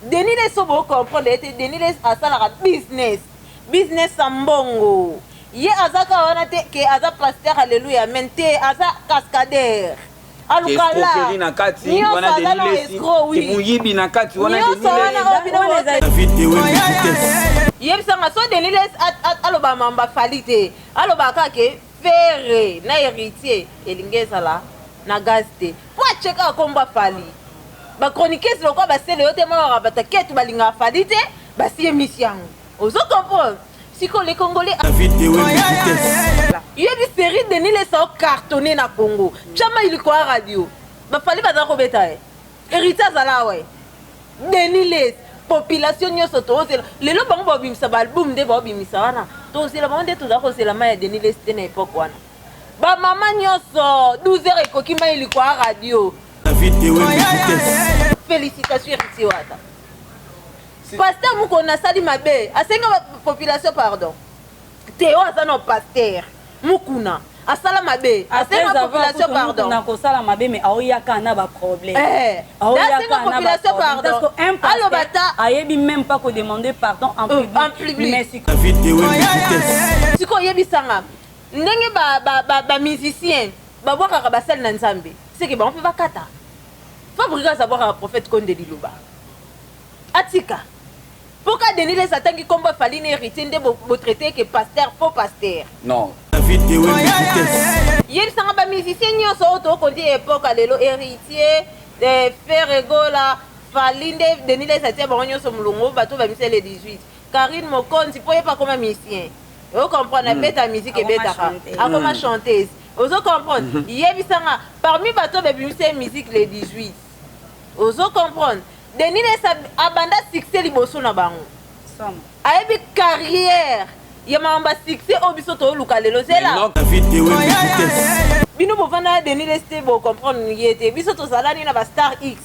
Denile sobo comprendre ete Denile asala business sambongo ye azaka wana te ke aza pasteur alléluia mente aza cascadeur alukala na kati wana Denile muyibi na kati wana Denile yebisanga so Denile aloba mamba falite aloba kake fere na héritier elingezala na gazte po acheka komba fali ba chroniqueuse lokwa basele yote mwa bata ketu balinga falite basi émission ozo comprendre siko les Congolais yebi série Denile sa cartonné na Congo chama ilikuwa radio ba fali baza ko beta héritier zala we Denile population nyoso tozela lelo bango babimisa ba album de babimisa wana tozela bango de toza ko zela maya Denile c'était na époque wana ba mama nyoso 12h ekoki ma ilikuwa radio. Félicitations héritier wata pasteur mukona sali mabe asenga population pardon Théo azano pasteur mukuna asala mabe asenga population pardon na ko sala mabe mais aoyaka na ba problème asenga population pardon allo bata ayebi même pas ko demander pardon en public merci siko yebisanga ndenge ba musicien ba boka ba sala na nzambe c'est que ba on peut bakata Fabrica savoir un prophète Konde Liluba. Atika. Pourquoi Denile s'attend qu'il combat Faline héritier de vous traiter que pasteur, faux pasteur? Non. Il s'en va musicien, il y a auto qu'on dit époque à l'élo héritier, de faire égola, Faline, Denile s'attend à Bagnon Somulongo, bateau va misser les 18. Karine Mokon, si vous ne pas comme un musicien. Vous comprenez, bête musique et bête à comme chanteuse. Vous comprenez? Il y a parmi bateau de musique les 18. Vous comprenez? Denile abanda succès liboso na bango. Ayebi carrière. Ya mamba succès obiso to luka lelo zela. Bino bovana Denile ste bo comprendre yete. Biso to salani na ba Star X.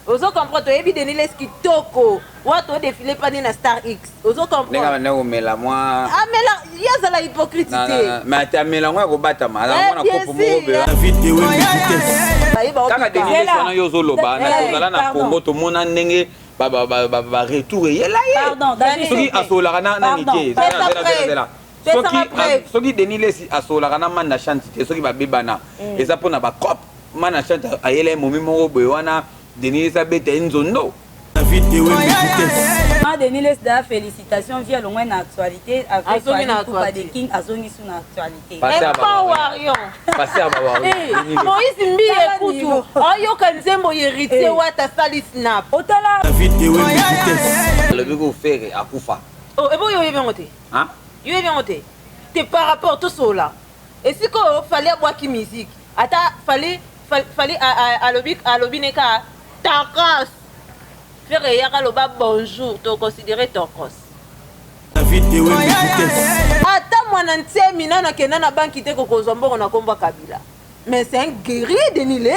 Vous comprenez? Oyebi Denile kitoko. Wato défilé pas na Star X. Vous comprenez? Nenga na mela moi. Ah mais là, il y a la hypocrisie. Mais ta mela moi ko bata mala mona ko mobe. Kaka Denile sana yo zoloba na kozala na Congo to mona ndenge ba retour yela ye. Pardon, soki asola na nike. Soki Denile si asola na manda chantité soki ba bebana. Eza pona ba cop mana chante ayele momi moko boy wana Denile sa bete nzondo. Denile da félicitations via le moins actualité avec Coupa de King azongi sur actualité. Passez à Bawari. Moïse mbi ekutu. Ayo kanzembo héritier wata sali snap. Otala. Le bigo faire akufa. Oh ebo yo yebengote. Hein? Yo yebengote. Te par rapport tout cela. Et si ko fallait avoir qui musique. Ata fallait à l'obineka ta race. Faire yaka bonjour, to considérer ton cos. Ata mwana ntemi nana kena na banki te ko kozombo na komba Kabila. Mais c'est un guerrier Denile.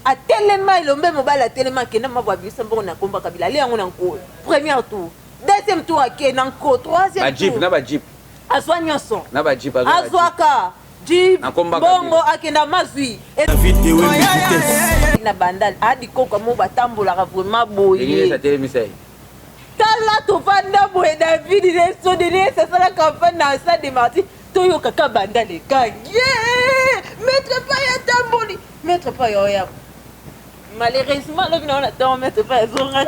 A tellement ilombe mobile a tellement kena mabwa bisambo na komba Kabila. Ali yango na nko. Premier tour, deuxième tour ke na nko, troisième tour. Ba jeep na ba jeep. Azwa nyonso. Na ba jeep azwaka. Jeep bongo akenda mazui. Na bandal adi koko mo batambola vraiment boye. Tala to vanda boye David il so donné ça la campagne na ça de Martin toyo kaka bandal e ka. Maître pas ya tamboli. Maître pas ya. Malheureusement le non attend maître pas zonga.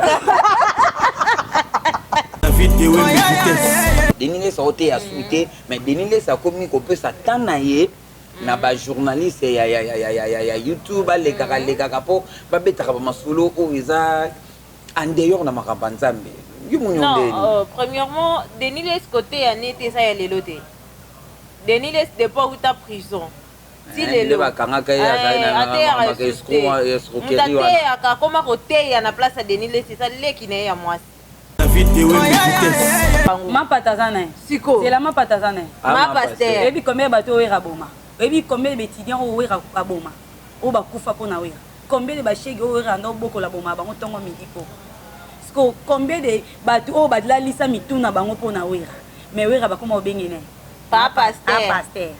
Denile sa ote ya souté mais Denile sa komi ko peut s'attendre ye na ba journaliste ya YouTube les kaka po ba betaka ba masolo o eza en dehors na makamba nzambe. Non, premièrement Denile côté ya nete ça ya leloté. Denile depuis où ta prison. Si lelo ba kanga kaya na ba escroquerie wa. Aka koma côté ya na place Denile c'est ça leki na ya mwasi. Ma patazana. Siko. C'est la ma patazana. Ma pasteur. Et puis combien bateau est raboma. Et puis combien d'étudiants au est raboma. Au ba kufa pona wera. Combien de bachègues au est rando boko la boma bango tongo midi po. Siko combien de bateau au badla lisa mituna bango pona wera. Mais wera ba koma obengene. Pas pasteur. Pas pasteur.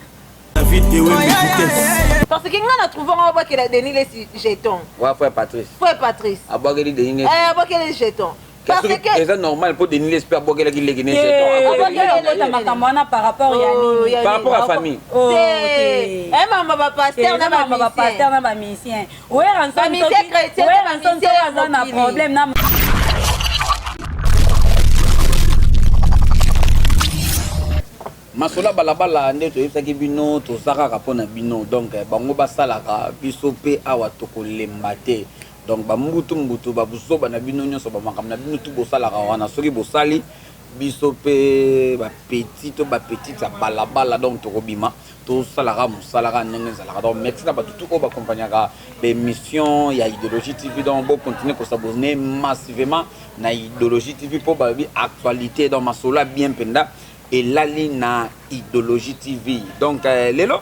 David de Wembe vitesse. Parce que nous avons trouvé un qui a donné les jetons. Ouais, frère Patrice. Frère Patrice. À boire les Denis. Les jetons. Parce que c'est normal pour Denis l'espère boire les jetons. Par rapport à par rapport à la famille. C'est maman pasteur na pasteur na musicien. Ouais, ensemble chrétien na problème na Masola balabala nde toyebisaki bino tozalaka mpona bino donc bango basalaka biso mpe awa tokolemba te donc bambutu babuzoba na bino nyonso bamakambo na bino tu bosalaka wana soki bosali biso mpe bapeti to bapetite ya balabala donc tokobima tosalaka mosalaka ndenge ezalaka donc merci na bato tu oyo bakompagnaka bémission ya idéologie tv donc bocontinue kosabone massivement na idéologie tv mpo balobi actualité donc masolo bien mpenza elali na idéologie tv donc lelo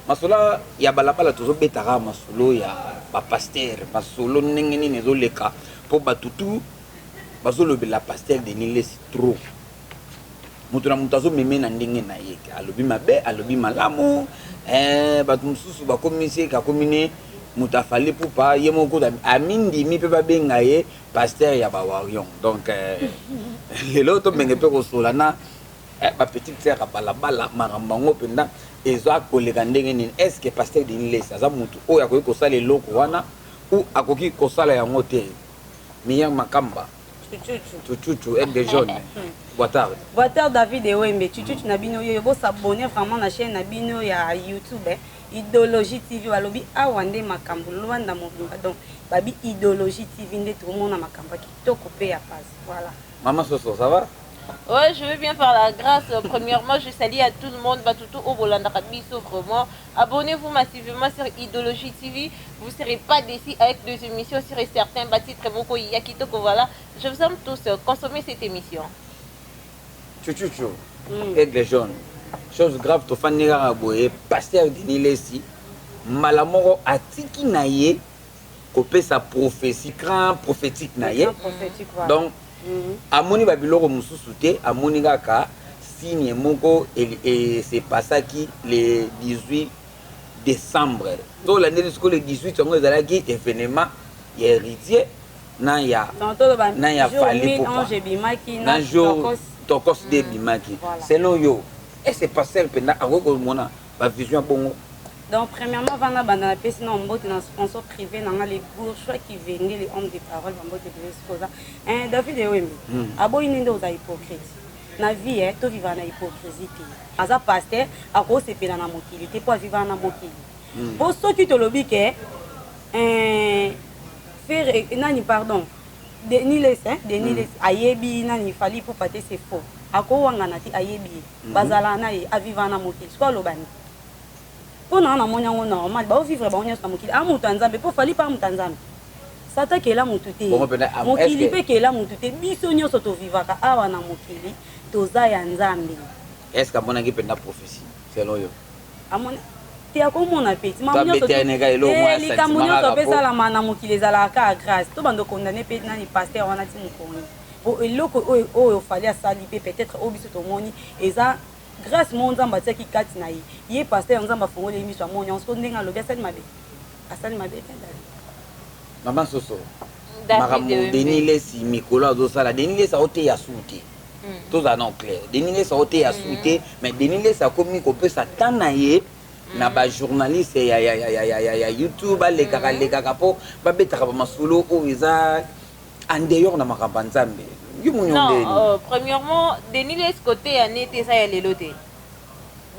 masolo ya balabala tozobetaka masolo ya bapaster masolo ndenge nini ezoleka mpo bato tu bazolobela paster Denis Lesi trop moto na moto azomeme na ndenge na ye alobi mabe alobi malamu bato mosusu bakomisi kakomine moto afali pupa ye moko amindimi mpe babenga ye paster ya bawarion donc lelo tobenge mpe kosola na bapetite sere ya balabala makambo yango mpenza eza koleka ndenge nini est ce que paster Denis Lesi aza motu oyo akoki kosala eloko wana ou akoki kosala yango te meilleur makamba Chuchu et des jeunes. Boitard David et Wembe. Chuchu na bino yo bo s'abonner vraiment na chaîne na bino ya YouTube Idéologie TV walobi awande makambo lwanda mobimba donc babi Idéologie TV nde tout le monde na makambo ki to coupé ya passe. Voilà. Maman Soso, ça va? Ouais, je veux bien par la grâce. Premièrement, je salue à tout le monde, tout au Bolanda Kabiso, vraiment. Abonnez-vous massivement sur Idéologie TV. Vous ne serez pas déçus avec des émissions sur certains titres. Voilà. Je vous aime tous. Consommez cette émission. Chuchu, avec les jeunes. Chose grave, tu fais un pasteur Denis Lesi. Malamoro atiki naye, copé sa prophétie, grand prophétique naye. Donc, amoni babiloko mususu te amoni kaka signe moko et c'est passaki le 18 décembre donc l'année jusqu'au le 18 on a qui événement héritier na ya fali popa na jour tokos de bimaki selon yo et c'est passé pendant ako mona ba vision bongo. Donc, premièrement, on a un sponsor privé, les bourgeois qui venaient, les hommes de parole, David et Wembe. Abo il y a hypocrite. Na vie, tu vis dans l'hypocrisie. As a pasteur, à cause de la mobilité, pour vivre dans la mobilité. Pour ceux qui te le disent que, pardon, Denis Lesi, ayebi, nani fali pour pâter c'est faux. À quoi on a dit ayebi, bazalana à vivre dans la mobilité. Soit le bani. On a un normal, on vivre dans le monde. Pour fali par Mutanzam. Sata qui est là, mon touté. Mon kili qui est là, mon touté. Bisogno soto vivaka, awana mon kili, toza ya nzambi. Est-ce qu'à mon avis, la prophétie, selon yo? Tu as comme mon appétit. Maman, les Camerounais sont fait ça la mana mon kili les alaka grâce. Tout le monde condamné peut être pasteur, on a dit mon connu. Bon, et l'eau il fallait saliper peut-être au biso tomoni et ça. Grâce mon nzamba qui kati na ye pasteur nzamba fongo le mission mon nyonso ndenga lo bien asali mabe maman Soso makambo Denis Lesi mikolo azosala Denis Lesi aote ya suite toza non clair Denis Lesi aote ya suite mais Denis Lesi akomi kopesa tana ye na ba journaliste ya YouTube lekaka po babetaka ba masolo o eza en dehors na makambo nzambe. Non, premièrement, Denis Lesi côté a été ça et l'autre.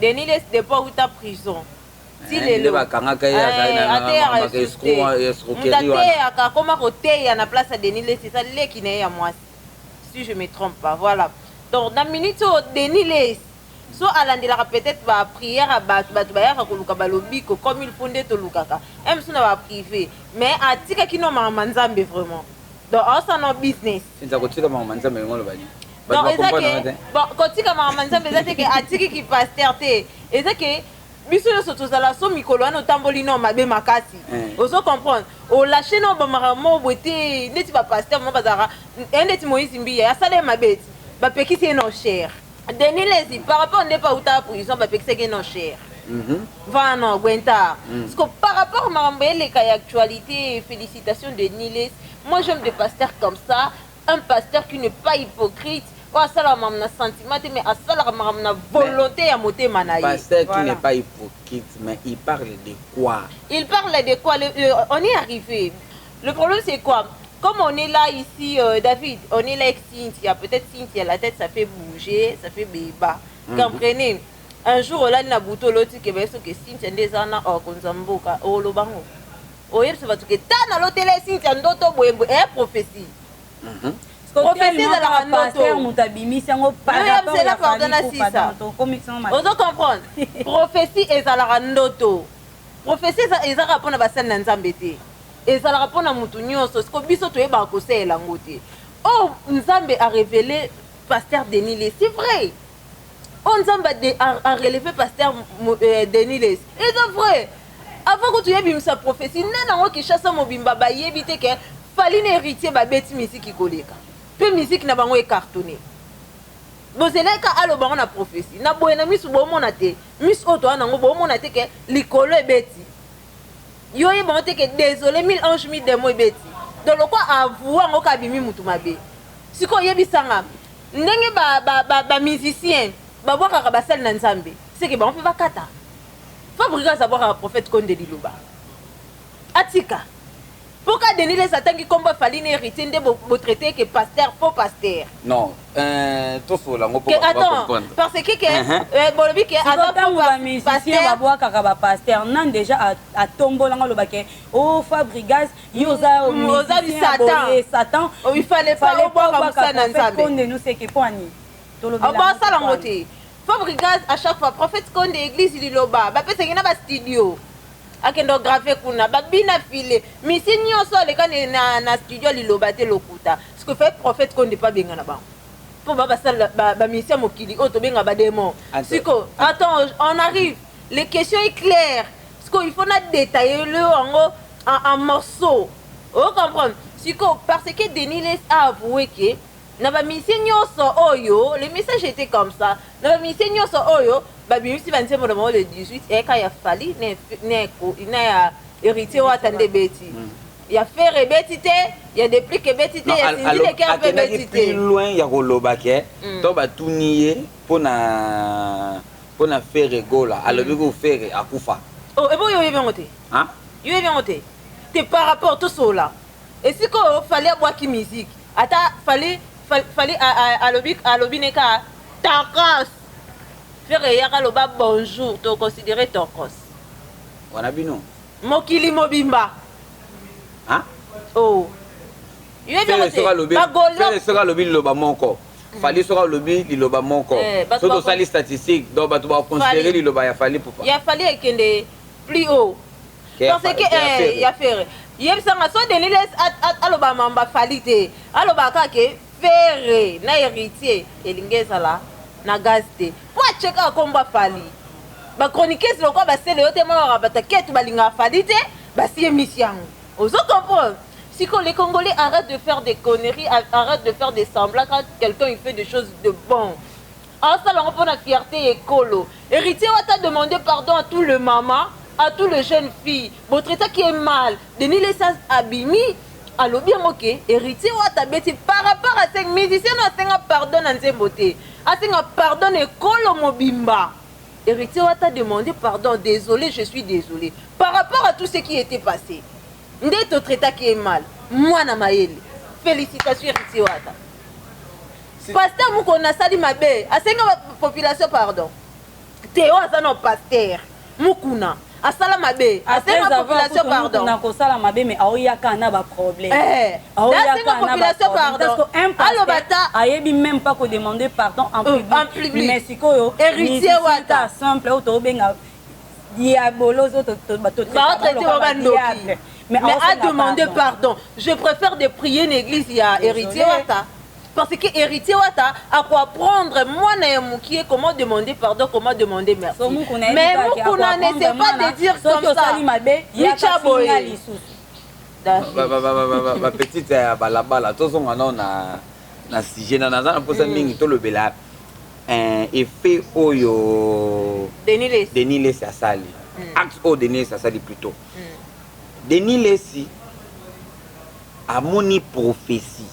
Denis Lesi depuis où ta prison. Si les lots. Comment côté a na place à Denis Lesi, c'est ça les qui n'est à moi. Si je me trompe pas, voilà. Donc dans minute Denis Lesi, so alandela peut-être va prière à batu ya koluka balobi comme il fondait to lukaka. Même si on va privé, mais à tika qui non manzambe vraiment. Donc, on s'en a business. C'est ça que tu as dit, mais on le va dire. Donc, bon, quand tu as dit que Atiki qui passe terre, et ça que, biso surtout ça la somme mikolo no tambolino mabe makati. Oso comprendre. O lâcher no ba maramo boté, neti ba pasteur mo bazara. Ndeti Moïse Mbi ya sale mabe. Ba pekisi no cher. Denis Lesi par rapport n'est pas ou ta prison ba pekisi que non cher. va non Gwenta. Parce que par rapport à ma actualité, félicitations de Niles. Moi j'aime des pasteurs comme ça, un pasteur qui n'est pas hypocrite. Ça la mamna sentiment mais ça la mamna volonté à monter manaï. Pasteur qui n'est pas hypocrite, mais il parle de quoi? Il parle de quoi? On est arrivé. Le problème c'est quoi? Comme on est là ici, David, on est là avec Cynthia. Peut-être Cynthia, la tête ça fait bouger, ça fait béba. Comprenez? Un jour, là, na buto l'autre qui est que Cynthia des années au Konzamboka, au Lobango. Au yep, ça va tout que t'as dans l'hôtel Cynthia n'doto boembo et prophétie. Prophétie de la pasteur Moutabimi, c'est un pasteur. C'est la pardonne à ça. On doit comprendre. Prophétie est à la randoto. Prophétie est à répondre à Bassan Nzambete. Et ça répond à Moutounion, ce que Bisso tu es bakosé et langoté. Oh, Nzambe a révélé pasteur Denilé, c'est vrai. Oh, Nzambe a relevé pasteur Denilé, c'est vrai. Avant que tu aies sa prophétie, non, qui chasse mon bimba, y éviter que Faline héritier ba bête musique qui collègue. Peu musique n'a pas cartonné. Bon, c'est là qu'à l'obon a prophétie. N'a pas une miss ou bon monate. Miss Otto a un bon monate que l'école est bête. Yo y bon que désolé 1000 anges 1000 démons et bête. Donc le quoi avouer en kabimi mutumabe. Si ko yebi sanga. Ndenge ba musicien ba boka ka basel na Nzambe. C'est que ba on fait va kata. Fabrica savoir un prophète Konde Liloba. Atika. Pourquoi Denis les attend qui combat Faline héritier de vous traiter que pasteur faux pasteur? Non, tout ça là, on peut attends, parce que bolobi que attends pasteur va boire kaka pasteur non déjà à tombo là le baquet. Oh Fabrigas, yosa Satan. Il fallait pas boire comme ça dans Nzambe. Konde nous c'est que poani. Ah bon ça langoté. Fabrigas à chaque fois prophète Konde église Liloba, ba pesa ngina ba studio. Akendo gravé kuna babina file misi nyonso leka na studio Liloba te lokuta ce que fait prophète qu'on n'est pas bien là-bas pour ba sala ba mission mokili auto benga ba démon siko attends on arrive les questions est claires parce qu'il faut na détailler le en morceaux on comprend siko parce que Denis laisse avouer que na ba mission nyonso oyo le message était comme ça na ba mission nyonso oyo babi si 25 mois le 18 et quand il a fallu il a hérité ou attendez bêti il y a fait rebêtité il y a des plis que bêtité il y a saisi les cœurs bêtité plus loin il y a roloba que to ba tout nier pour na faire rigola alors que vous faire akufa oh et bon yo bien monté hein yo bien monté c'est par rapport à tout cela et si qu'on fallait boire qui musique ata fallait à lobby neka ta race faire yaka loba bonjour to considérer tokos wana bino mokili mobimba hein oh yebe sera lobby loba moko fali sera lobby loba moko so to sali statistique donc ba to ba considérer loba ya fali pourquoi ya fali ekende plus haut parce que ya faire yeb sanga so Denis aloba mamba fali te aloba ka ke faire na héritier elingeza la na gazete pour checker combat fali ba chroniquer le quoi ba c'est le témoin rabata quête balinga fali te ba si émission aux comprendre si que les Congolais arrêtent de faire des conneries arrêtent de faire des semblants quand quelqu'un il fait des choses de bon en ça on prend la fierté écolo héritier on t'a demandé pardon à tout le maman à tout le jeune fille votre état qui est mal Denis les abimi alors bien ok héritier ou ta bête par rapport à 5 musiciens on a pardon en Nzembote a pardon et kolo mobimba héritier ou ta demandé pardon désolé je suis désolé par rapport à tout ce qui était passé ndé to traita qui est mal moi na maele félicitations héritier ou ta pasteur moko na sali mabe a population pardon Théo a non pasteur mukuna asala mabe asala population pardon na ko sala mabe mais aoyaka na ba problème aoyaka na population pardon allo bata ayebi même pas ko demander pardon en public mais sikoyo héritier wata simple auto benga diaboloso to bato mais a demandé pardon je préfère de prier une église il y a héritier wata parce que héritier wata à quoi prendre moi na mukie comment demander pardon comment demander merci mais mukuna n'essaie pas de dire comme ça ba petite balabala to zonga na sujet na za na posa mingi to lobela effet oyo Denis Lesi asali acte oyo Denis Lesi asali plutôt Denis Lesi amoni prophétie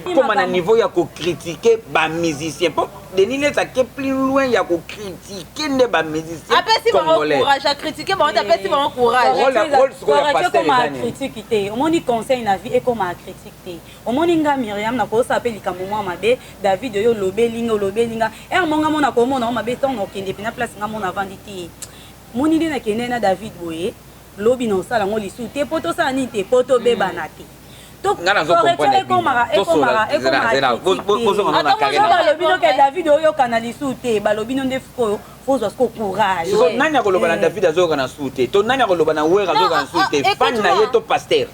comme à niveau ya ko critiquer ba musicien pour Denis Lesi ake plus loin ya ko critiquer ne ba musicien congolais courage à critiquer bon t'appelle si bon courage comme à critiquer on moni conseil na vie et comme à critiquer on moni nga Myriam na ko s'appelle likambo moi mabe David yo lobelinga monga mona ko mona mabe ton no kende pina place nga mona vanditi moni dina kende na David boye lobi non sala ngo lisu te poto sa ni te poto beba na te David oyo kana lisu te balobi no ndefo faut ko courage nani akoloba na David azoka na sute to nani akoloba na wera azoka na sute fan na yeto pasteur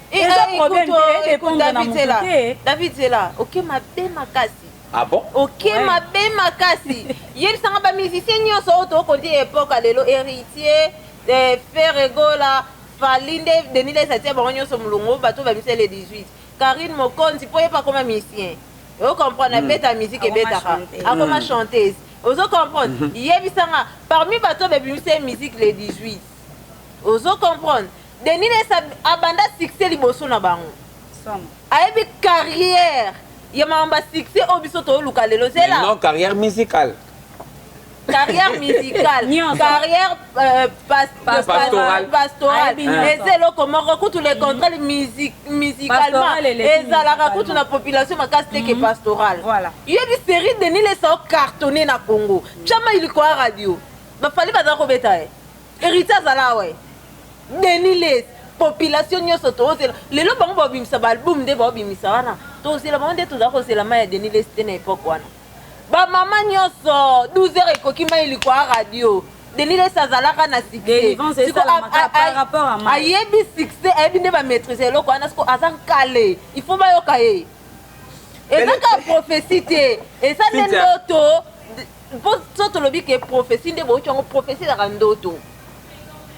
David c'est là OK ma be makasi ah bon OK ma be makasi yeli sanga ba musicien nyonso to ko di époque lelo héritier de Ferregola Falinde Denis Lesi atia bango nyonso mulungu bato ba misele 18 Karine Mokonzi poye pas comme musicien vous comprenez beta musique et beta comme chanteuse vous comprendre yebisanga parmi bato ba misele musique les 18 vous comprendre Denis Lesi abanda succès liboso na bango ayebi carrière ya mamba succès obiso to luka lelo c'est là non carrière musicale carrière musicale, carrière pastorale. Et c'est là comment recoute les contrôles musicalement. Et ça la raconte la population ma casse que pastorale. Voilà. Il y a des séries de Denis Lesi cartonné na Congo. Jamais il quoi radio. Va falloir pas d'accord bétail. Héritage à la ouais. Denis Lesi population nyoso to les lo bango bimisa album de bimisa wana. To c'est la bande tout d'accord c'est la main de Denis Lesi na époque wana. Ba maman nyoso 12h ekokima ilikuwa radio Denis Lesi azalaka na succès par rapport à moi ayebi succès ayebi nde ba maîtriser eloko wana siko azan kale il faut ba yoka ye ezaka prophétie te eza nde ndoto po soto lobi ke prophétie nde boyoki yango prophétie ezaka ndoto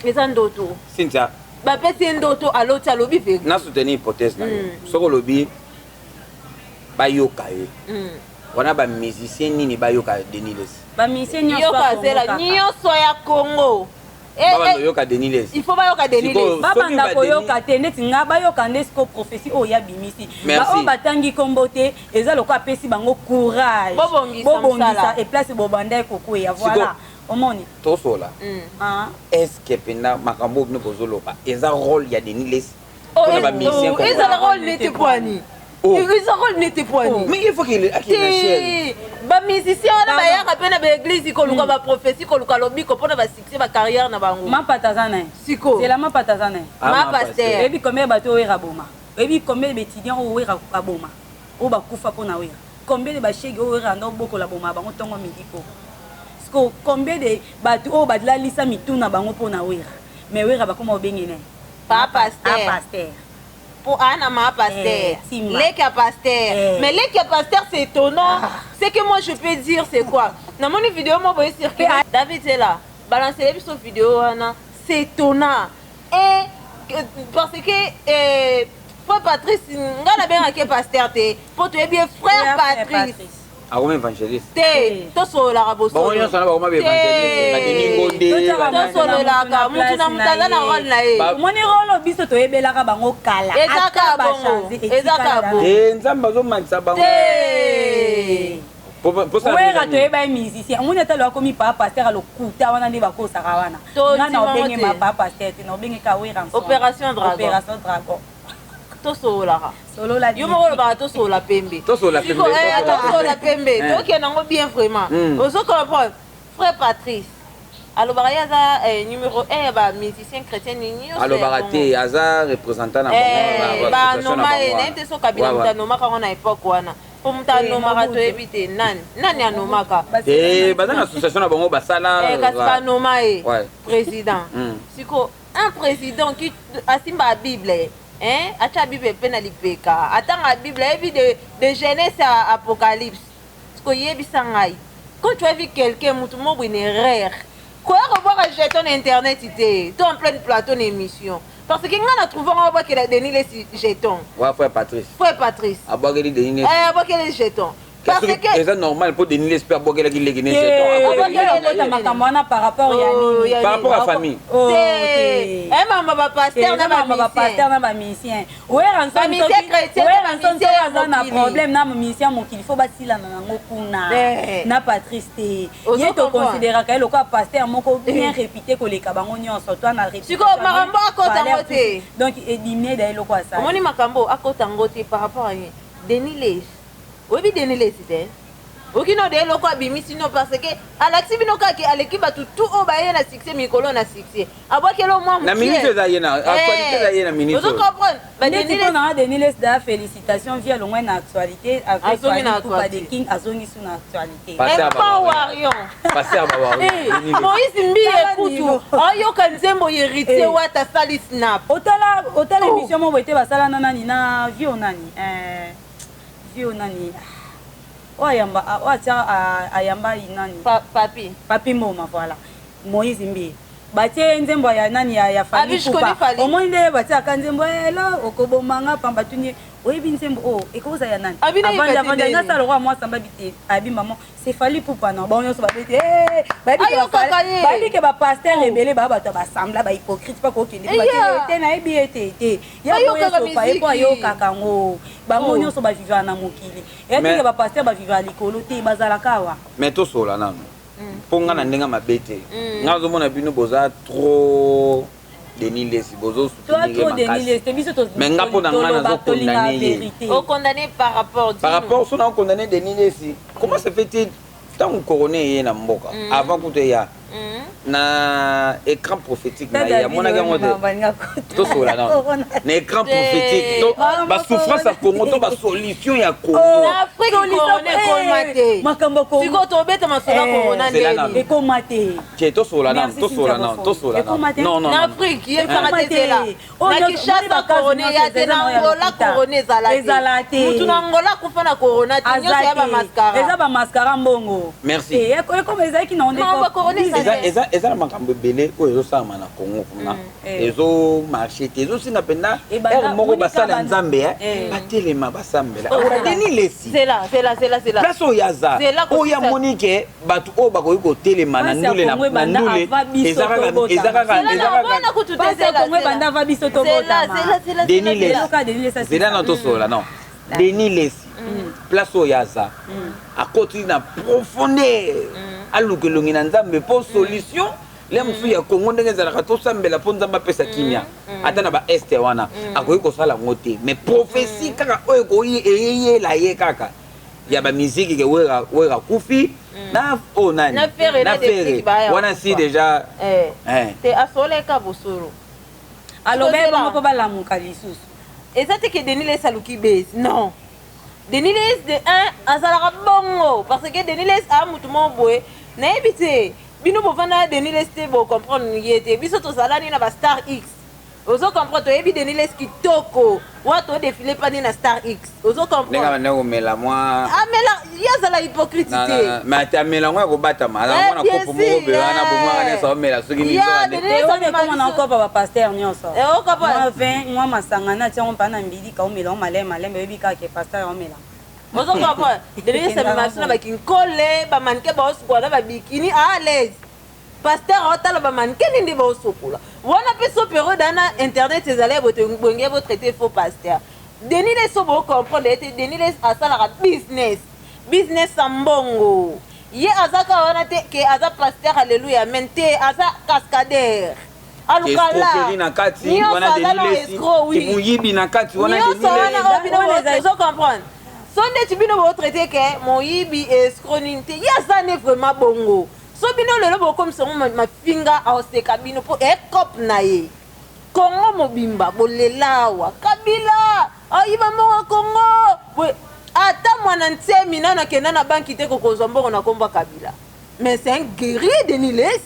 eza ndoto Cynthia bapesi ye ndoto aloti alobi ve na soutenir hypothèse na yo soko lobi bayoka ye on a ba musicien nini bayoka Denis Lesi ba musicien nyonso ya Congo yoka Denis Lesi il faut bayoka Denis Lesi babanda koyoka te neti nga bayoka nde siko prophétie oyo ya bimisi bao batangi kombo te eza loko apesi bango courage bobongisa et place bobanda kokwea voilà omoni tosola est-ce que pena makambo bino bozoloba eza rôle ya Denis Lesi eza la rôle n'était poani n'était poani mais il faut qu'il ait ba musicien wana bayaka pe na ba église ko luka ba prophétie ko luka lobiko pona ba succès ba carrière na bango mapatazana siko c'est la mapatazana ma pasteur ebi combien bato wera boma ebi combien d'étudiants o wera boma o ba kufa pona wera combien de ba chege o wera ndo boko la boma bango tongo midi ko sko combien de bato o ba la lisa mituna bango pona wera mais wera ba koma obengene pa pasteur pour Anna ma pasteur, les pasteur. Mais les pasteur c'est étonnant. Ce que moi je peux dire c'est quoi? Dans mon vidéo moi voyez circuler David c'est là. Balancer les vidéo Anna, c'est étonnant. Et parce que frère Patrice, ngana bien que pasteur té. Pour tu es bien frère Patrice. Ah oui évangéliste. Té, to so la raboso. Bon on s'en va comment évangéliste. To so la ka mutu na mutala na rôle na e. Moni rôle biso to ebelaka bango kala. Ezaka bongo. Ezaka bongo. Nzamba zo manisa bango. Wera to eba musicien. Moni atalo akomi pa pasteur alokuta wana ndi bakosaka wana. Ngana obenge ma pa pasteur te na obenge ka wera ensemble. Opération Dragon. To so la. Solo la yo mo ba to so la pembe to so la pembe to ke nango bien vraiment ozo comprendre frère Patrice alors barayaza numéro 1 ba musicien chrétien ni alors baraté aza représentant na ba noma ene so kabila mutano ka na époque wana pour mutano maka to ebite nani anomaka baza na association na bango basala kasi noma président siko un président qui asimba la Bible acha Bible pe na lipeka atanga Bible evi de Genèse à Apocalypse parce que yebisa ngai quand tu as vu quelqu'un mutu mo une erreur quoi revoir un jeton internet ité toi en plein plateau d'émission parce que ngana trouvé on va que la Denis Lesi jeton ouais frère Patrice abogeli Denis abogeli jeton parce que c'est normal pour Denis l'espère boire qu'il est guinéen par rapport à la famille. c'est un maman pasteur na ba musicien ouais na problème na musicien mon qu'il faut basila na ngo kuna na patriste ye to considérer que le quoi pasteur moko bien répéter que les kabango nyonso toi na répéter siko makambo akota ngote donc éliminer d'ailleurs le quoi ça omoni makambo akota ngote par rapport à Denis Les obi Denis Les c'était okino de loko abimisi no parce que alaxi bino kaki aleki batu tout o baye na succès mikolo na succès abokelo moi na ministre za yena actualité za yena ministre vous comprenez ba Denis Les da félicitations via le moins na actualité avec pas de king azongi sur na actualité pas warion passer à Bawarion Moïse Mbi ekutu ayo kanzembo héritier wata sali snap otala émission mo boité basala nani na vio nani oh ayamba inani papi moma voilà Moïse Mbi batie nzembo ya nani ya fali kupa omonde batie akanzembo elo okobomanga pamba tunye oyebi nzembo oh ekoza ya nani avant na sala roi moi samba bité abi maman c'est fali pupa non bon nyonso babete babi ke ba pasteur rebelle ba bato ba sambla ba hypocrite pas ko kende ba te na ebi ete ya ko yeso pa epo ayo kakango ba nyonso ba vivre na mokili et que ba pasteur ba vivre likolo te bazala kawa mais to sola nano ponga na ndenga mabete ngazo mona bino boza trop Denis Les bozo soutenir mais nga pona ngana zo condamné par rapport sur condamné Denis Les comment ça fait tant couronné na mboka avant que tu ya na écran prophétique na ya mona gango to sola na écran prophétique to ba souffrance à Congo to ba solution ya Congo Afrique couronné makambo ko siko to beta masola corona et komate que to sola non na Afrique il faraté là na Kinshasa couronné ya tena Angola couronné zalate mutu na Angola kufa na corona tinyo ya ba mascara eza ba mascara mbongo merci et comme eza ki na onde ko eza na makambo belé ko ezo sama na Congo kuna ezo marché ezo singa penda moko basala nzambe batelema basambela Denis Les c'est là place oyaza oya monique batu o bakoyi ko telema na ndule na ndule ezaka banda va biso to bota Denis Les c'est là na to sola non Denis Les place oyaza à côté na profondeur alukelongi na nzambe pour solution les musu ya Congo ndenge zalaka to sambela po nzamba pesa kimia ata na ba este wana akoyi ko sala ngote mais prophétie kaka oyo ko yeye la ye kaka ya ba musique ke wera kufi na onani na fere wana si déjà te asoleka bosoro alors ben ko bala mukalisusu ezate ke Denis Les saluki base non Denis Les de 1 azalaka bongo parce que Denis Les a mutu mo boye na ebité bino bovana Denis Les te bo comprendre yete biso to salani na ba Star X ozo comprendre to ebi Denis Les kitoko wato défilé pas na Star X ozo comprendre nenga na mela moi amela yazala hypocrite mais ta mela moi ko bata mala mona ko po mo be wana bo mwana ne so mela soki ni so comme na encore papa pasteur nyonso o ko pa 20 moi masanga na tia on pa na mbili ka o mela o malema bebi ka ke pasteur o mela ozo comprendre Denis Les masuna ba kinkole ba manke ba osukwa ba bikini à l'aise pasteur otala ba manke ndi ba osukula wana pe sopero dana internet ezala bote bonge bo traiter faux pasteur Denis Les so bo comprendre ete Denis Les asala business ambongo ye azaka wana te ke aza pasteur alléluia mente aza cascadeur alukala na kati wana Denis Les muyibi na kati wana Denis Les so comprendre sonde tibino bo traiter ke moyibi escroquerie te ya ça n'est vraiment bongo so bino lelo bo comme ça ma finga auseka bino po ekop na ye Congo mobimba bolelawa Kabila ayiba mo Congo ata mwana ntemi nana kena na banki te ko kozombo na komba Kabila mais c'est un guerrier Denis Les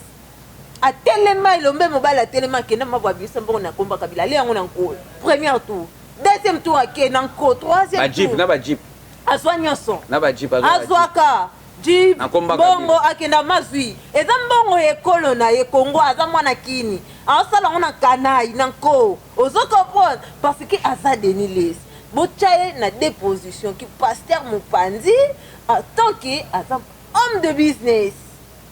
a tellement ilombe mobile a tellement kena mabwa biso mbo na komba Kabila le yango na nko premier tour deuxième tour ake na nko troisième tour na ba jeep azwa nyonso na ba jeep azwaka jeep bongo akenda mazwi eza mbongo ekolo na ye Congo aza mwana kini asala ngona kanai na nko ozo comprendre parce que aza Denis Les bochaye na déposition ki pasteur Mopanzi tant que homme de business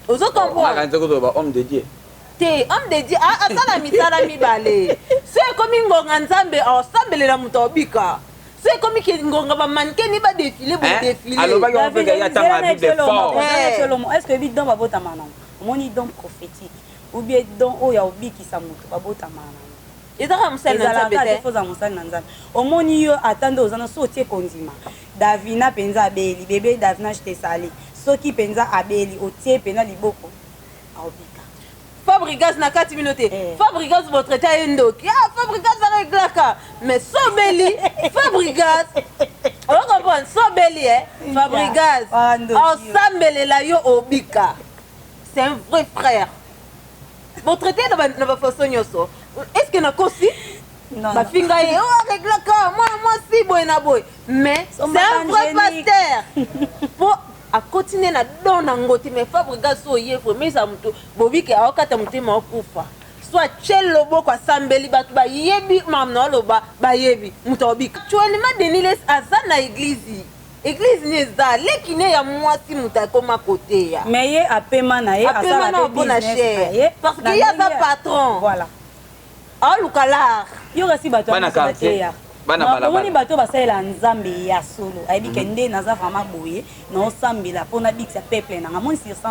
ozo comprendre homme de Dieu te homme de Dieu asala misala mibale so ekomi ngonga nzambe aosambelela moto obika so ekomi ke ngonga bamankeni badefile bodefile alobaki ompe ya tanga bible fort est-ce que bidon babotama nango omoni don prophétique ou bien don oyo obikisa moto babotama nango ezaka mosali na nzambe te foza mosali na nzambe omoni yo atande ozana so otie kondima davina mpenza abeli bebe davina jetesali soki mpenza abeli otie mpenza liboko aobika Fabrigas na 4 minutes Fabrigas votre ta endoki Fabrigas areglaka mais sobeli Fabrigas on comprend sobeli Fabrigas ensemble yo obika c'est un vrai frère votre traité na ba façon nyoso est-ce que na kosi ba finga ye areglaka moi si boy na boy mais c'est un vrai pasteur pour a continuer na don ngoti mais Fabrigas so ye mais ça muto bobike akata mutima okufa soit chel lobo kwa sambeli batu ba yebi mamna loba ba yebi muto obika actuellement Deniles azana église ni za lekine ya mwasi muta koma côté ya mais ye apema na ye asala na bona cher parce que ya sa patron voilà alukala yo kasi bato bana quartier omoni bato basalela nzambe ya solo ayebike nde naza vraiment boye naosambela mpona bikisa peuple nanga moni sur 100%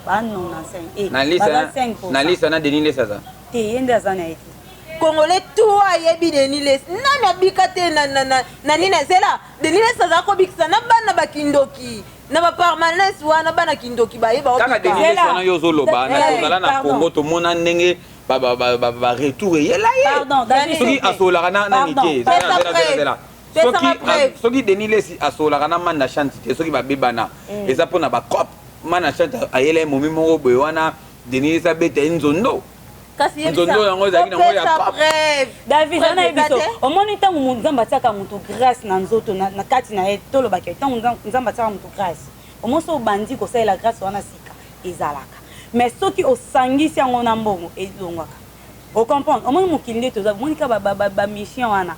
ba 95 na lisa na Deniles aza te ye nde aza na ye te Congolais tout ayebi Deniles nani abika te na nina zela Deniles aza kobikisa na bana bakindoki na ba permanence wana bana kindoki bayeba kaka Deniles wana yo zoloba na tozala na Congo tomona ndenge ba retour yela ye soki asolaka na nité soki Deniles asolaka na manda chante te soki babebana eza mpona bacope mana chante ayela momi moko boye wana Deniles abeta nzondo nzondo yango ezalaki nango ya David ana yebiso omoni ntango nzambe atiaka moto grâce na nzoto na kati na ye tolobaki ntango nzambe atiaka moto grâce omosi obandi kosalela grâce wana sika ezalaka mais soki osangisi yango na mbongo elongwaka ocomprendre omoni mokili nde toza omoni ka bamission wana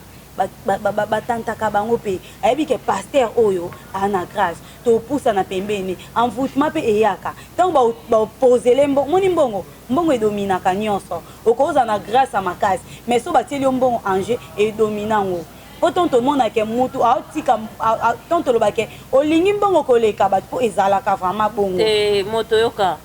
batantaka bango mpe ayebi ke paster oyo ana grâce topusa na pembeni envoûtement mpe eyaka ntango baopozele moni mbongo edominaka nyonso okoza na grâce ya makasi mais so batieli yo mbongo enjeu edominango po ton tomonake mutu aotika ton tolobake olingi mbongo koleka bato mpo ezalaka vraiment bongo moto yoka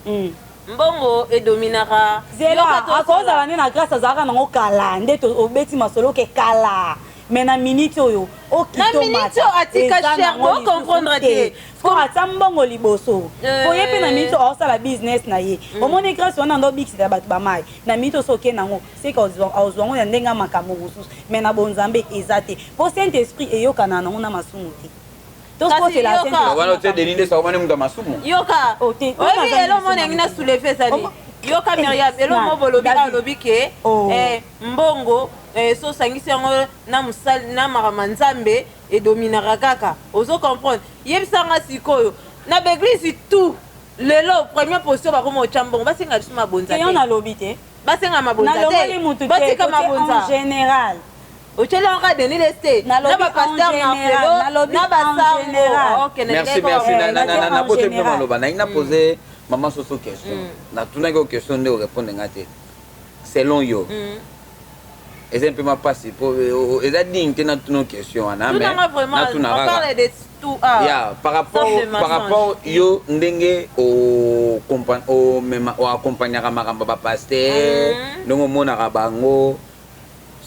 mbongo edominaka zela akozala nde na grâce azalaka nango kala nde obeti masolo ke kala mais na minute oyo okitomata atika cher bo comprendre te ko ata mbongo liboso boye pe na minute osala business na ye omoni grâce wana ndo bikisa bato bamai na minute soke nango seka ozwango ya ndenga makambo mosusu mais na bonzambe eza te po saint esprit eyokana nango na masumu te wana te Deniles akomani mutu masumu yoka oyebi elo mona ngi na soulever ezali yoka Myriam elo mo bolobi alobi ke mbongo so sangisi yango na musali na makama nzambe edominaka kaka ozo comprendre yebisanga sikoyo na baeglise tout lelo première position bakoma otya mbongo basenga lisu mabonza te nalobi te basenga mabonza te batika mabonza en général Ochele on a donné les stés. Na ba pasteur na felo, na ba général. OK, merci na pote pe maloba. Na ina poser maman soso question. Na tuna ko question de répondre ngate. Selon yo. Et un peu ma passe pour et a dit que na tuna question ana mais na tuna on parle de tout par rapport yo ndenge o même o accompagner makamba ba pasteur ndongo mona ka bango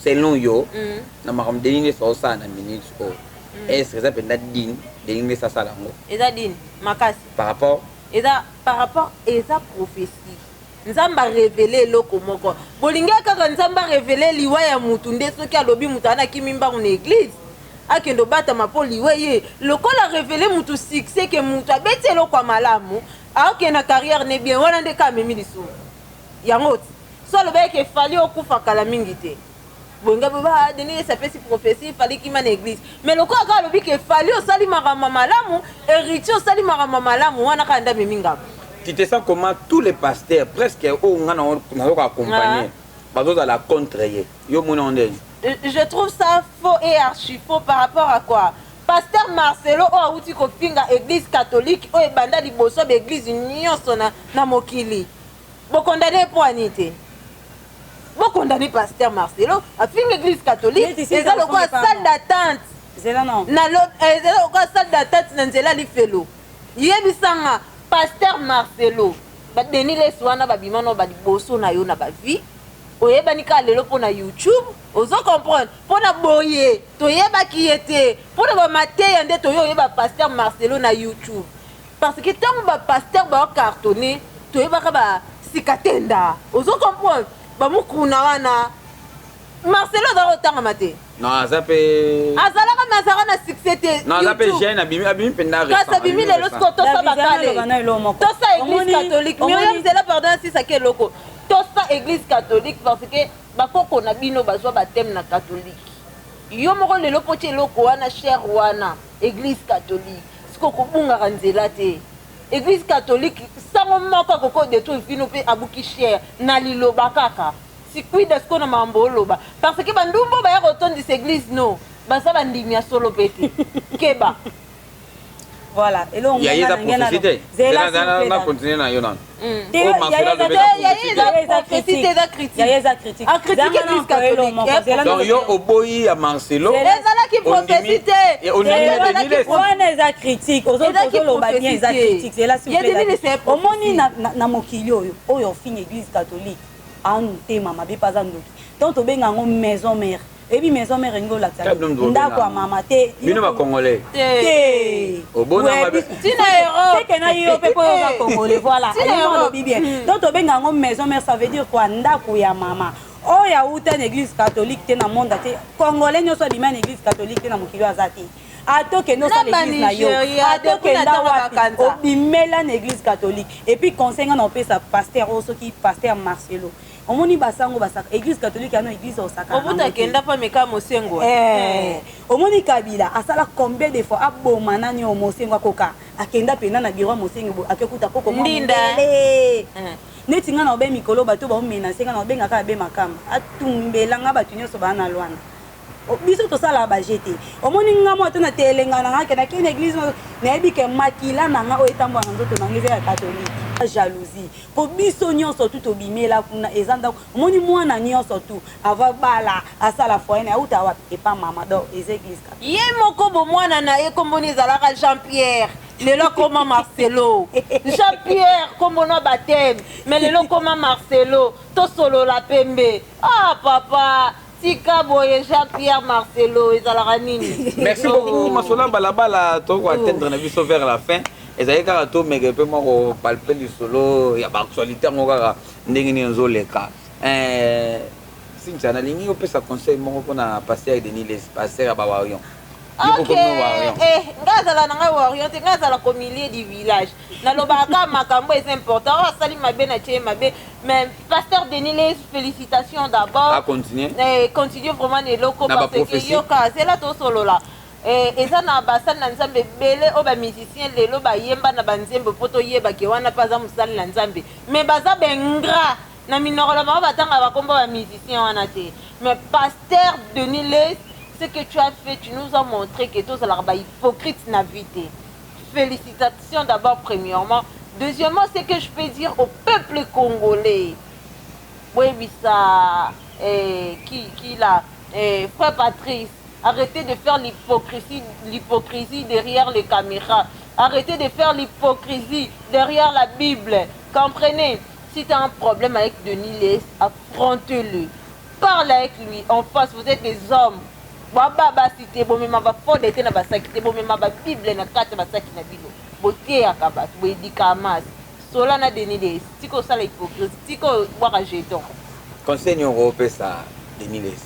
selon yo na makambo Deniles ça na minute est-ce que ça peut être digne Deniles ça salango eza digne makasi par rapport eza prophétie nzamba révéler loko moko bolinga kaka nzamba révéler liwa ya mutu nde soki alobi mutu ana kimimba na église akendo bata mapoli weye lokola révéler mutu succès que mutu abeti eloko ya malamu aoke na carrière ne bien wana nde ka memi lisumu yango so lobeke fali okufa kala mingi te bonga baba Deniles ça fait si prophétie fallait qu'il m'a église mais le quoi quand le bic fallait au sali marama malamu héritier au sali marama malamu wana kanda meminga tu te sens comment tous les pasteurs presque au ngana na accompagner bazo à la contre yo mon onde je trouve ça faux et archi faux par rapport à quoi Pasteur Marcelo oyo awuti kofinga église catholique oyo ebanda liboso baéglise nyonso na mokili bokondane mpo ani te bokondane Pasteur Marcelo afinga église catholique eza lokola salle d'attente eza lokola salle d'attente na nzela lifelo yebisanga Pasteur Marcelo badenile wana babima no baliboso na yo na bavie oyebani ka lelo mpo na YouTube ozo comprendre mpo na boye toyebaki ye te mpo na bamateya nde toyo oyeba Pasteur Marcelo na YouTube parce que ntango bapaster baocartonne toyebaka basika tenda ozo comprendre bamokuna wana Marcelo azala otangama te non aza mpe azalaka me azalaka na succès te non aza mpe jeune abimi mpenza kasi abimi lelo siko tosa bakale tosa église catholique miriam zela pardon asisaki eloko tosa église catholique parce que bakoko na bino bazwa bateme na catholique yo moko lelo po ti eloko wana cher wana église catholique siko kobungaka nzela te église catholique sango moko akoko détruire bino mpe abuki cher na liloba kaka sikwida siko na mambo oloba parce que bandumbo baya kotondisa église no baza bandimi ya solo mpe te keba voilà elongo ya yeza prophétie na continuer na yo nano donc yo oboyi ya Marcelo ezalaki prophétie te wana eza critique ozoloba bien eza critique zela omoni na mokili oyo ofinga église catholique antema mabe paza ndoki donc tobenga yango maison mère ebi maison mère ngo lakisa ndako ya mama te bino ba congolais te obona tina héros c'est que na yo pe po ba congolais voilà alors bien donc tobenga yango maison mère ça veut dire quoi ndako ya mama oya uta na église catholique te na monde te congolais nyonso adima na église catholique te na mokili aza te atoke no sa l'église na yo atoke ndawa obimela na église catholique et puis conseil nga na opesa pasteur oyo soki pasteur Marcelo omoni basango basaka église catholique ano église osaka obuta kenda pa meka mosengo omoni Kabila asala combien de fois aboma nani o mosengo akoka akenda pena na biro mosengo akekuta poko ndindale neti nga na obe mikolo bato ba omenase nga na obe ngaka be makamba atumbela nga bato nyonso bana lwana biso tosala bajete omoni nga mo ata na telenga na ngaka na kene église na yebi ke makila na nga o etambo na nzoto na ngeze ya catholique jalousie po biso nyonso tu tobimela kuna ezanda omoni mwana nyonso tu ava bala asala foyer na uta wa epa mama do ez église ye moko bo mwana na ye komboni ezalaka Jean-Pierre lelo koma Marcelo Jean-Pierre kombona baptême mais lelo koma Marcelo tosolola pembe papa tika boye Jean-Pierre Marcelo ezalaka nini merci beaucoup masola balabala toko atteindre na biso vers la fin ezali kaka tomeke mpe moko palpe lisolo ya baactualité yango kaka ndenge nini ezoleka sintia nalingi opesa conseil moko mpona paster Denis paster ya bawarion nga azala na ngai warion te nga azala qu'au milieu du village nalobaka makambo eza important oyo asali mabe na tie mabe mais pasteur Denis félicitations d'abord continue vraiment na eloko parce que yoka zela tosolola eza na basali na nzambe ebele oyo bamusicien lelo bayemba na banzembe mpo toyebake wana mpe aza mosali na nzambe mais baza bengra na minokolo bango batanga bakombo bamusicien wana te mais pasteur Denis ce que tu as fait, tu nous as montré que tu es hypocrite na vie. Félicitations d'abord premièrement. Deuxièmement, ce que je peux dire au peuple congolais. Oui, ça, qui là, frère Patrice, arrêtez de faire l'hypocrisie derrière les caméras. Arrêtez de faire l'hypocrisie derrière la Bible. Comprenez? Si tu as un problème avec Denis Les, affronte-le. Parle avec lui en face, vous êtes des hommes. Baba cité bomema ba fode te na basaki te bomema ba bible na kata basaki na bilo bote akabatu boedika mas sola na Denis tiko sala hypocrisie tiko bwaka jeton conseil nyongo opesa Denis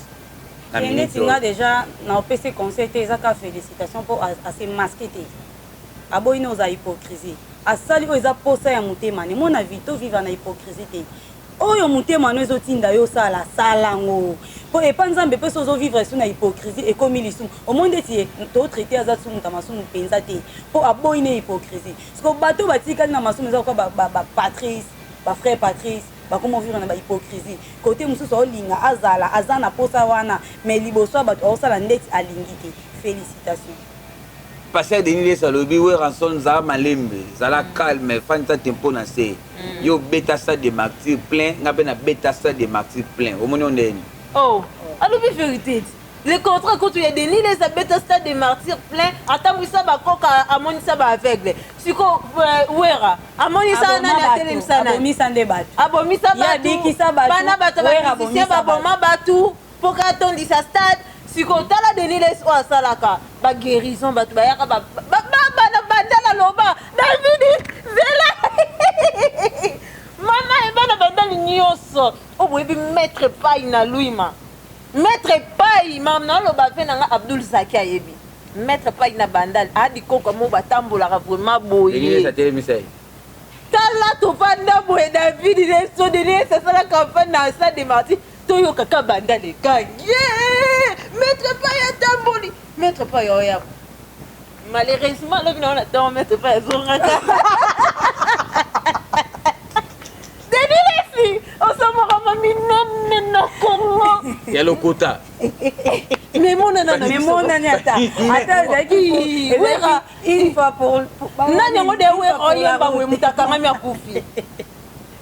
na minute nga déjà na opesa conseil te ezaka félicitations pour à se masquer te aboyi no za hypocrisie asali o eza posa ya mutema ne mona vito vivre na hypocrisie te oyo mutema no ezotinda yo sala salango po epa nzambe pe sozo vivre sur na hypocrisie et comme ils sont au monde eti to traiter aza sumu ta masumu penza te po aboyi ne hypocrisie parce que bato batikali na masumu za ko ba Patrice ba frère Patrice ba comment vivre na ba hypocrisie côté mususu olinga azala azana posa wana mais liboso bato osala ndeti alingi te félicitations passer Denis Salobi ou ranson za malembe zala calme fanta tempo na se yo beta ça de martyrs plein ngape na beta ça de martyrs plein au moni ondeni oh alobi vérité le contrat quand tu es Denis les beta stade de martyrs plein attends ça ba koka amoni ça ba aveugle siko wera amoni ça na na télé msana abomi ça débat abomi ça ba biki ça ba bana bato ba musicien ba boma batu pour quand dit ça stade siko tala Denis les o salaka ba guérison bato ba yaka ba bandala loba David zela mama e bana bandali nyoso o boyebi mettre paille na luima Maître Paille, maman le bafé nanga Abdul Zaki ayebi. Maître Paille na bandal a dit ko comme batambola vraiment boye. Denis ça télé misai. Tala to fanda boye David il so Denis c'est ça la campagne na ça de Marty. Toyo kaka bandal le gars. Yeah! Maître Paille tamboli. Maître Paille oya. Malheureusement le vino na dans Maître Paille zonga. Il y a le quota. Mais mon nana, mais mon nana attends une fois pour nani ngo de we oyemba we mutakanga mya kufi.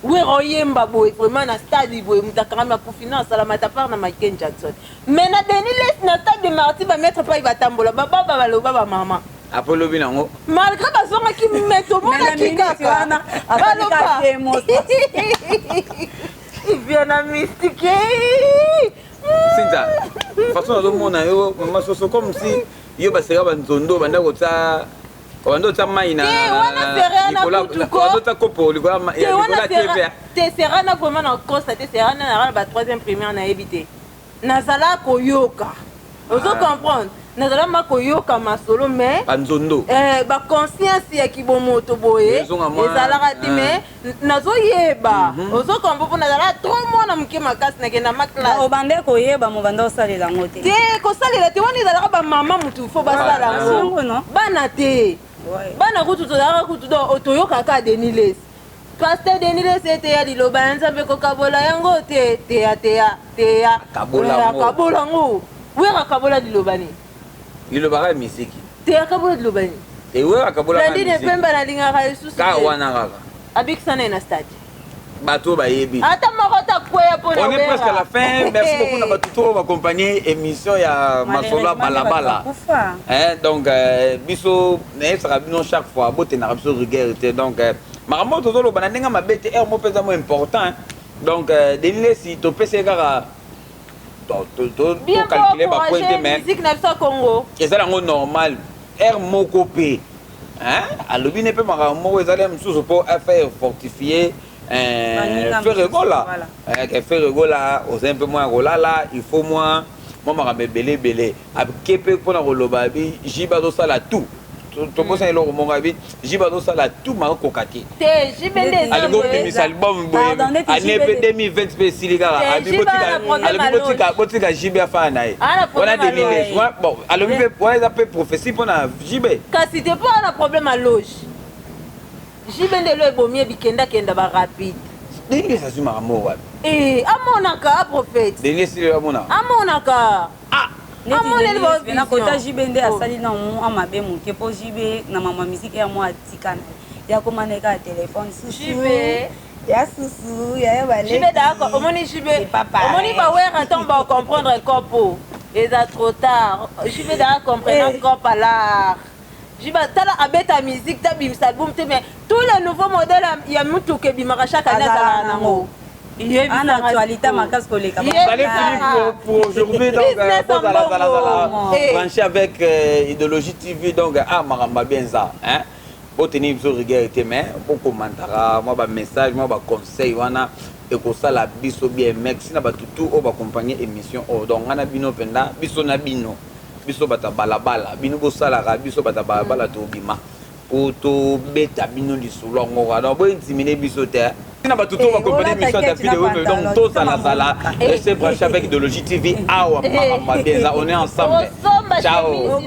We oyemba boy vraiment na stade boy mutakanga mya kufi na salamata par na Michael Jackson. Mais na Denis les na stade de Marty ba mettre pas ba tambola ba baba ba lo baba mama. Apollo binango. Malgré bazonga ki meto mona kikaka. Baloba. Il vient à mystiquer. C'est ça. De toute façon, tout le monde a comme si yo basera banzondo banda kota Quand tu as maïna, tu kopo, tu sera na vraiment en constater, sera na la troisième primaire na évité. Nazala koyoka. Vous comprendre? Nazala ma koyoka masolo mais banzondo. Ba conscience ya kibomoto boye. Ezala ratime nazo yeba. Vous comprendre nazala trop mona mke makasi na kenda ma classe. Obande koyeba mo banda osalela ngote. Te ko salela te woni ezala ba mama mutu fo basala ngo. Bana te. Bana kutu tozala kutu do otoyoka ka Deniles. Pasteur Deniles était ya liloba nzambe ko kabola yango te ya kabola ngo. Wera kabola liloba ni. Liloba ka misiki. Te ya kabola liloba ni. E wera kabola ka misiki. Landine pemba na linga ka Yesu. Ka wana kaka. Abik sana na stade. Bateau bayebi. Ata makota kwea pona. On est presque à la fin. Merci beaucoup na batuto va accompagner émission ya Masola Balabala. Donc biso ne sera bino chaque fois bote na biso regardez donc maramo toto lo banandenga mabete er mo pesa mo important. Donc Deniles si to pese kaka to calculer ba pointe mais musique na biso Congo. Ezala ngo normal er moko pe. Alobi ne peut maramo ezala msusu pour faire fortifier Ferregola. Ferregola, aux un peu moins Rolala, il faut moins. Moi, je suis belé. Avec Kepe pour la Rolobabi, Jibado Sala tout. Tu peux savoir le Mongabi, Jibado Sala tout, ma cocati. Album, année 2020 spécifique. Botika Jibia Fanaï. On a des milliers. Bon, alors, on a fait prophétie pour la Jibé. Car si tu pas un problème à loge. Jibende lo ebomi bikenda kenda ba rapide. Denis ça suma amour. Amonaka prophète. Denis c'est amona. Amonaka. Neti na kota Jibende asali na mu amabe muke po Jibe na mama musique ya mo atikana. Ya komaneka téléphone susu. Jibe. Ya susu, ya bale. Jibe d'accord, omoni Jibe. Omoni ba wera tant ba comprendre corpo. Et ça trop tard. Jibe da comprendre corpo là. Jiba tala abeta musique ta bim album te mais tous les nouveaux modèles ya mutu ke bimaka chaque année ça nango. En actualité makas koleka. Allez pour aujourd'hui donc branché avec Idéologie TV donc maramba bien ça hein. Pour tenir vos regards mais pour commentaire moi ba message moi ba conseil wana et ko sala biso bien merci na ba tutu o ba accompagner émission donc ngana bino penda biso na bino. Biso bata balabala bino bosalaka biso bata balabala to bima po to beta bino lisolo ngora donc bo intimider biso te na batuto ba compagnie biso ta vidéo donc to sala restez branché avec Idéologie TV awa mama bien on est ensemble ciao.